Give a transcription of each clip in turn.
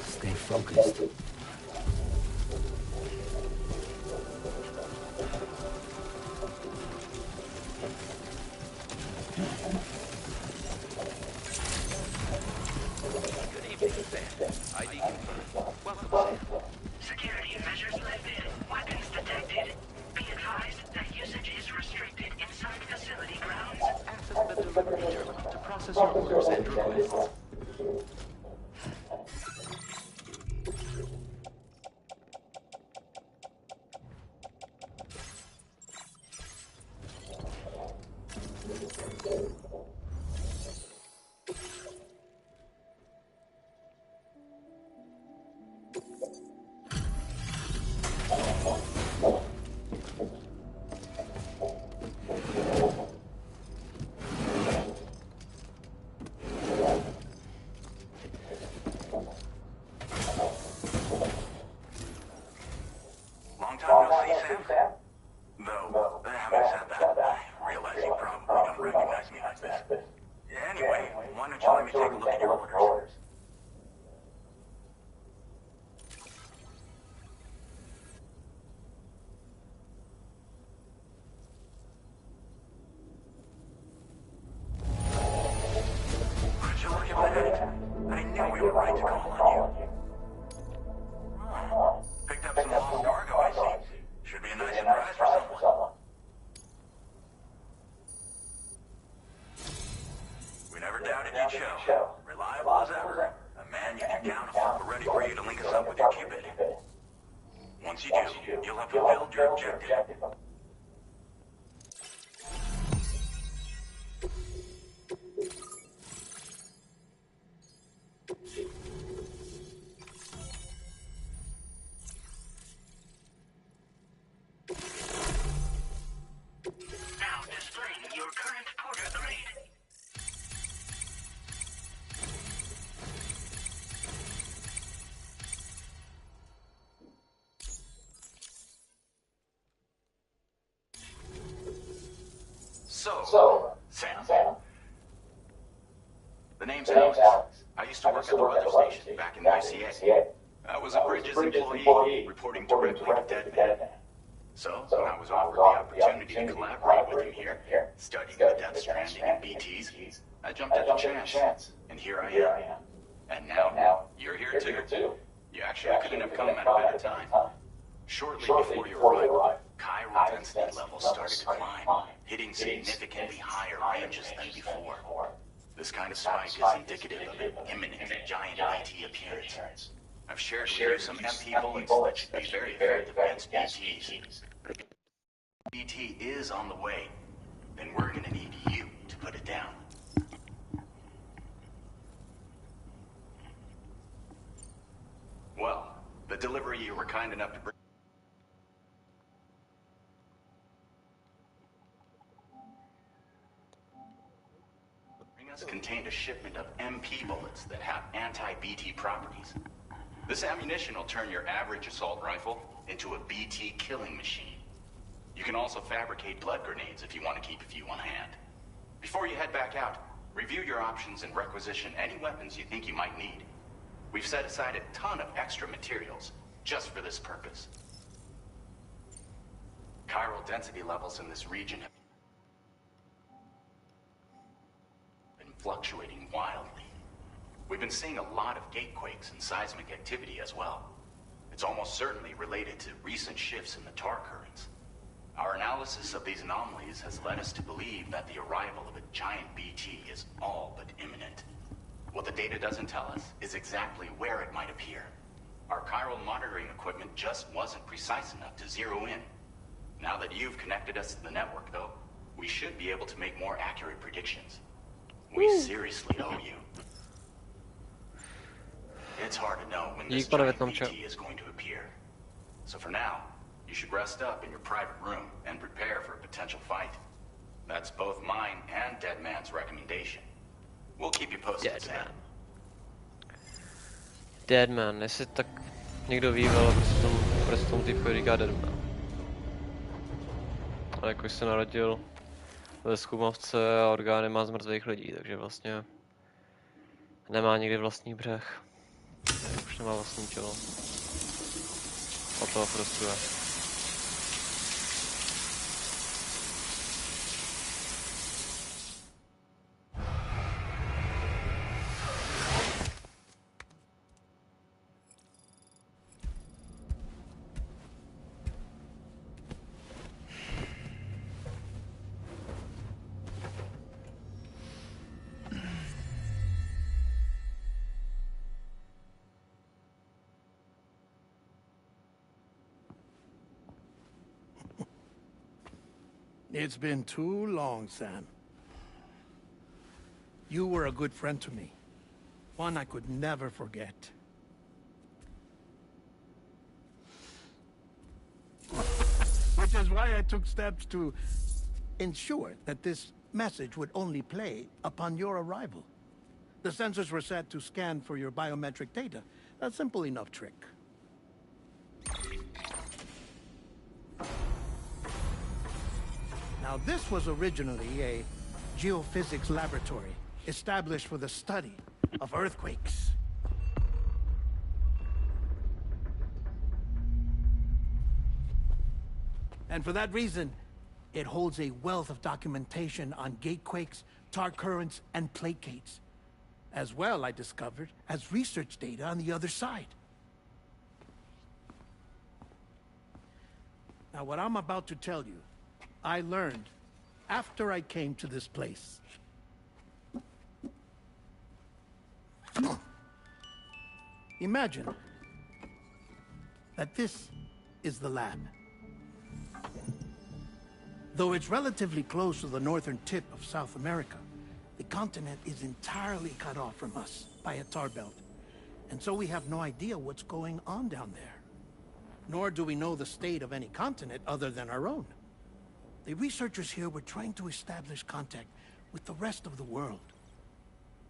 Stay focused. Good evening, Sam. ID confirmed. Welcome, Sam. Security measures lifted. Weapons detected. Be advised that usage is restricted inside facility grounds. Access the delivery terminal to process your orders and requests. Long time no see, Sam. Though, having said that, I realize you probably don't recognize me like this. Anyway, why don't you let me take a look at your orders? Would you look at that? I knew we were right to call on you. Picked up some lost cargo, I see. Should be a nice surprise for someone. We never doubted you'd show. Reliable as ever. A man you can count on, ready for you to link us up with your Cupid. Once you do, you'll have fulfilled your objective. Now displaying your current porter grade. So, Sam. The name's Alex. I used to work at the weather station back in the UCA. I was a Bridges employee, reporting directly to Deadman. So, when I was offered the opportunity to collaborate with him here, studying the Death Stranding and BTs, I jumped at the chance. And here I am. And now, you're here too. You actually couldn't have come at a better time. Shortly before your arrival, chiral density levels started to climb, hitting significantly higher ranges than before. This kind of spike is indicative of an imminent giant BT appearance. I've shared with you some MP bullets that should be very effective against BTs. BT is on the way, then we're gonna need you to put it down. Well, the delivery you were kind enough to bring us contained a shipment of MP bullets that have anti-BT properties. This ammunition will turn your average assault rifle into a BT killing machine. You can also fabricate blood grenades if you want to keep a few on hand. Before you head back out, review your options and requisition any weapons you think you might need. We've set aside a ton of extra materials just for this purpose. Chiral density levels in this region have been fluctuating wildly. We've been seeing a lot of gatequakes and seismic activity as well. It's almost certainly related to recent shifts in the tar currents. Our analysis of these anomalies has led us to believe that the arrival of a giant BT is all but imminent. What the data doesn't tell us is exactly where it might appear. Our chiral monitoring equipment just wasn't precise enough to zero in. Now that you've connected us to the network, though, we should be able to make more accurate predictions. We seriously owe you. It's hard to know when this giant BT is going to appear. So for now, you should rest up in your private room and prepare for a potential fight. That's both mine and Deadman's recommendation. We'll keep you posted, Sam. Deadman, jestli tak někdo ví, ale proč tomu typu říká Deadman. A jakož se narodil ve zkumavce a orgány má z mrtvých lidí, takže vlastně nemá nikdy vlastní břeh. Už nemá vlastní tělo. O toho frustruje. It's been too long, Sam. You were a good friend to me. One I could never forget. Which is why I took steps to ensure that this message would only play upon your arrival. The sensors were set to scan for your biometric data. A simple enough trick. Now, this was originally a geophysics laboratory established for the study of earthquakes. And for that reason, it holds a wealth of documentation on gatequakes, tar currents, and placates. As well, I discovered, as research data on the other side. Now, what I'm about to tell you, I learned after I came to this place. Imagine that this is the lab. Though it's relatively close to the northern tip of South America, the continent is entirely cut off from us by a tar belt. And so we have no idea what's going on down there. Nor do we know the state of any continent other than our own. The researchers here were trying to establish contact with the rest of the world.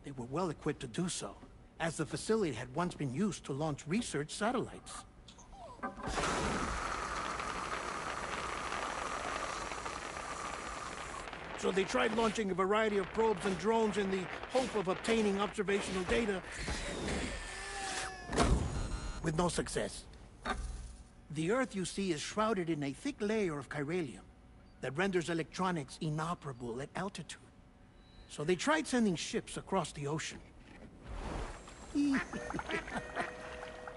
They were well equipped to do so, as the facility had once been used to launch research satellites. So they tried launching a variety of probes and drones in the hope of obtaining observational data, with no success. The Earth, you see, is shrouded in a thick layer of chiralium that renders electronics inoperable at altitude. So they tried sending ships across the ocean.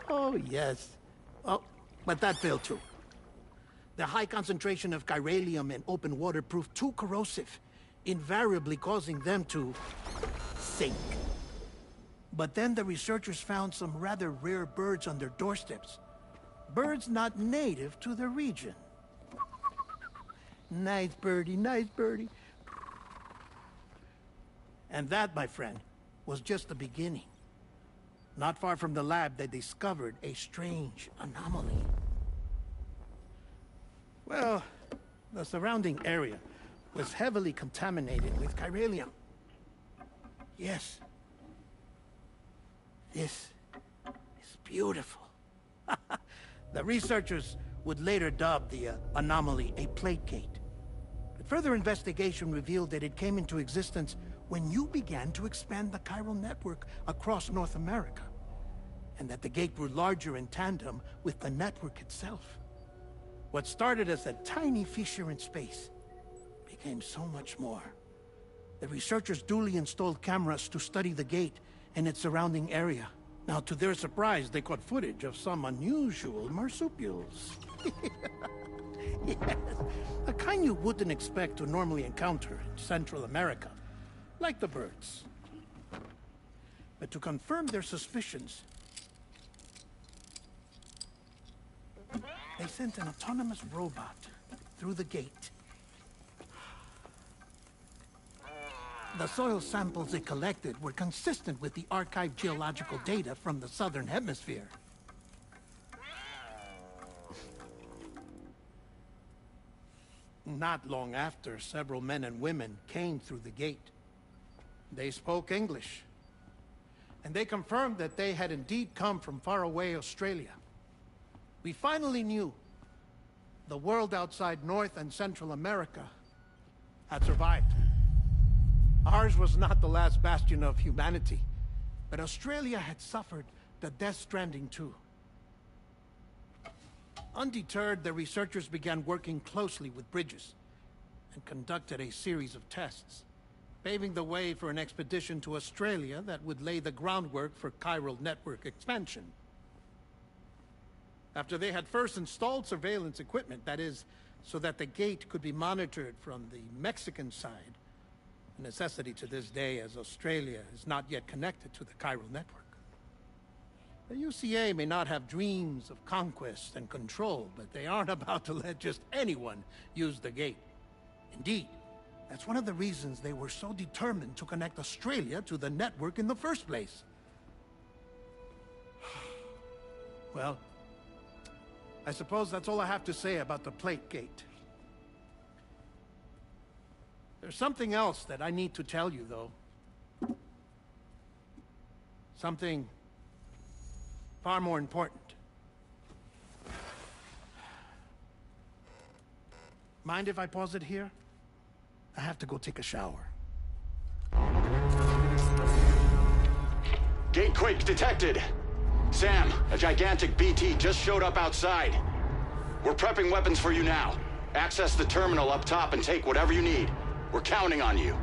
Oh, yes. Oh, but that failed too. The high concentration of chiralium in open water proved too corrosive, invariably causing them to sink. But then the researchers found some rather rare birds on their doorsteps. Birds not native to the region. Nice birdie, nice birdie. And that, my friend, was just the beginning. Not far from the lab, they discovered a strange anomaly. Well, the surrounding area was heavily contaminated with chiralium. Yes. This is beautiful. The researchers would later dub the anomaly a plate gate. But further investigation revealed that it came into existence when you began to expand the chiral network across North America, and that the gate grew larger in tandem with the network itself. What started as a tiny fissure in space became so much more. The researchers duly installed cameras to study the gate and its surrounding area. Now, to their surprise, they caught footage of some unusual marsupials. Yes, a kind you wouldn't expect to normally encounter in Central America, like the birds. But to confirm their suspicions, they sent an autonomous robot through the gate. The soil samples it collected were consistent with the archived geological data from the southern hemisphere. Not long after, several men and women came through the gate. They spoke English, and they confirmed that they had indeed come from faraway Australia. We finally knew the world outside North and Central America had survived. Ours was not the last bastion of humanity, but Australia had suffered the death stranding too. Undeterred, the researchers began working closely with Bridges and conducted a series of tests, paving the way for an expedition to Australia that would lay the groundwork for chiral network expansion. After they had first installed surveillance equipment, that is, so that the gate could be monitored from the Mexican side, a necessity to this day as Australia is not yet connected to the chiral network. The UCA may not have dreams of conquest and control, but they aren't about to let just anyone use the gate. Indeed, that's one of the reasons they were so determined to connect Australia to the network in the first place. Well, I suppose that's all I have to say about the plate gate. There's something else that I need to tell you, though. Something far more important. Mind if I pause it here? I have to go take a shower. Gate quake detected. Sam, a gigantic BT just showed up outside. We're prepping weapons for you now. Access the terminal up top and take whatever you need. We're counting on you.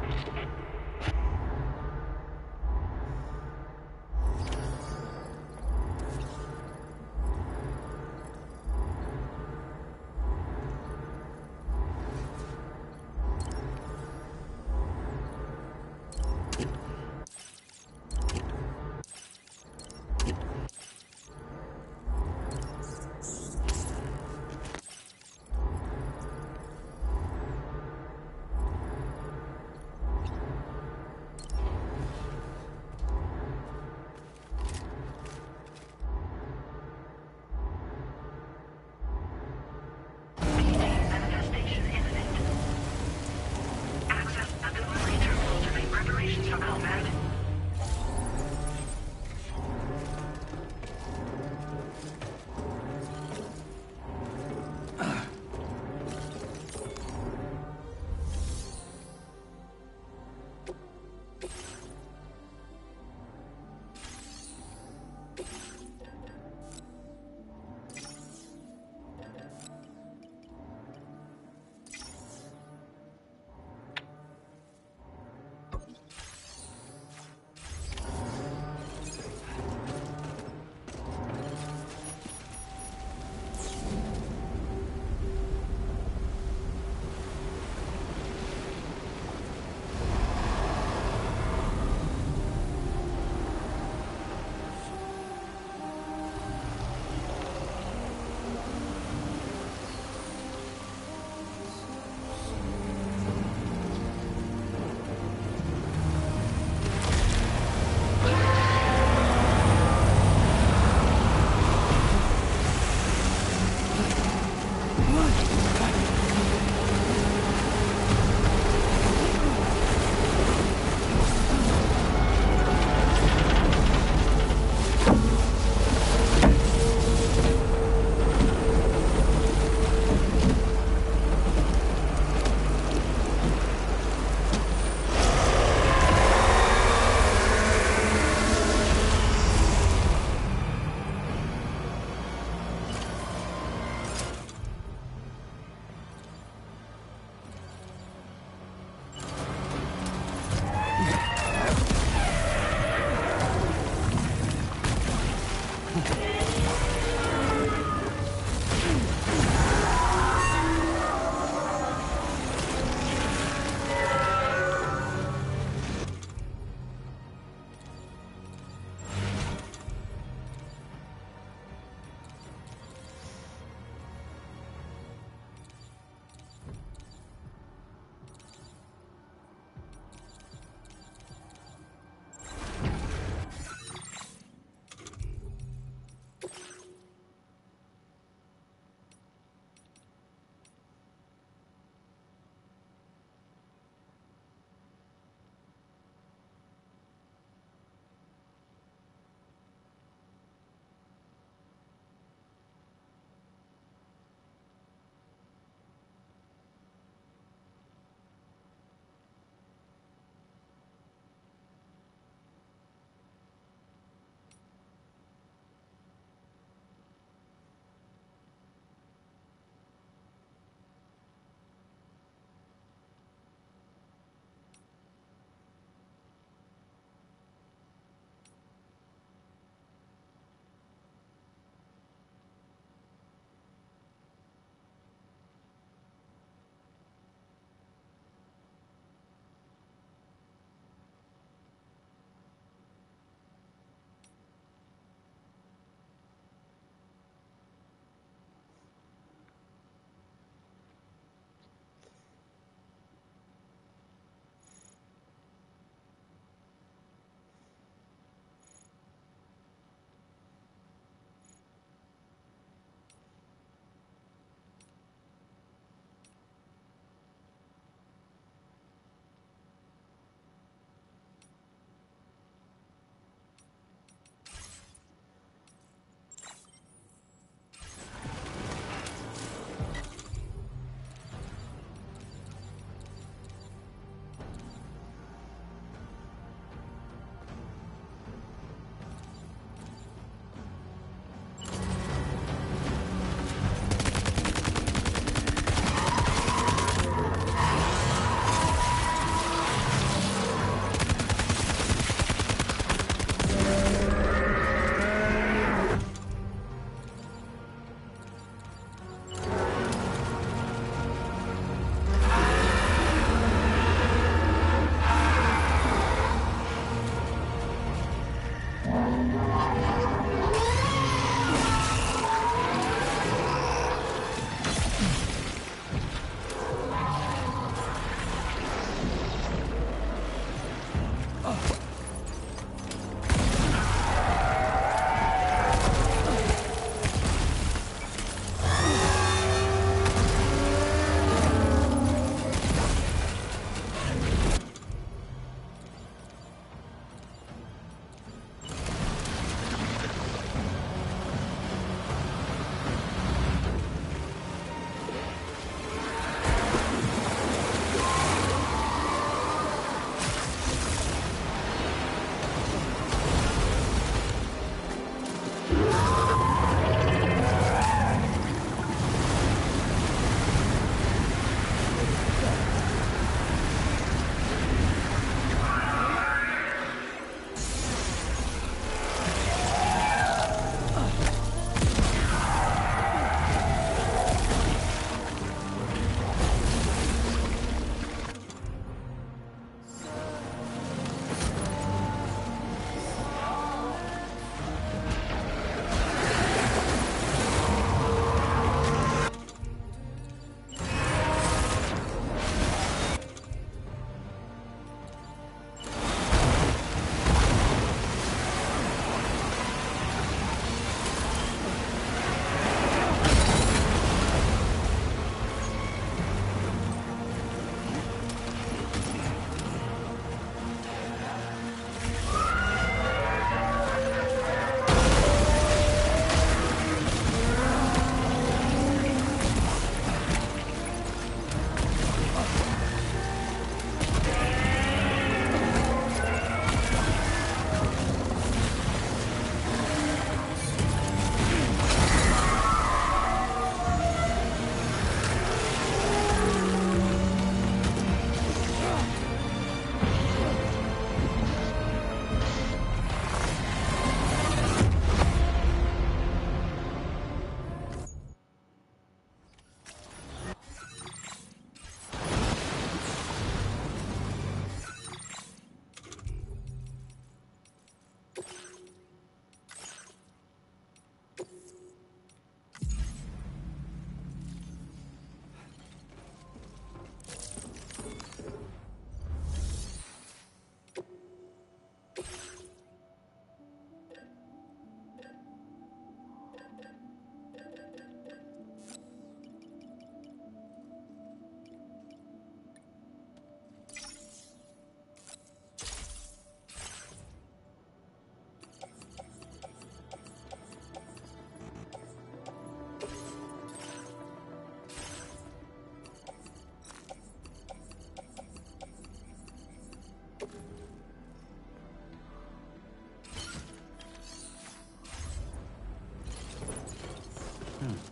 Hmm.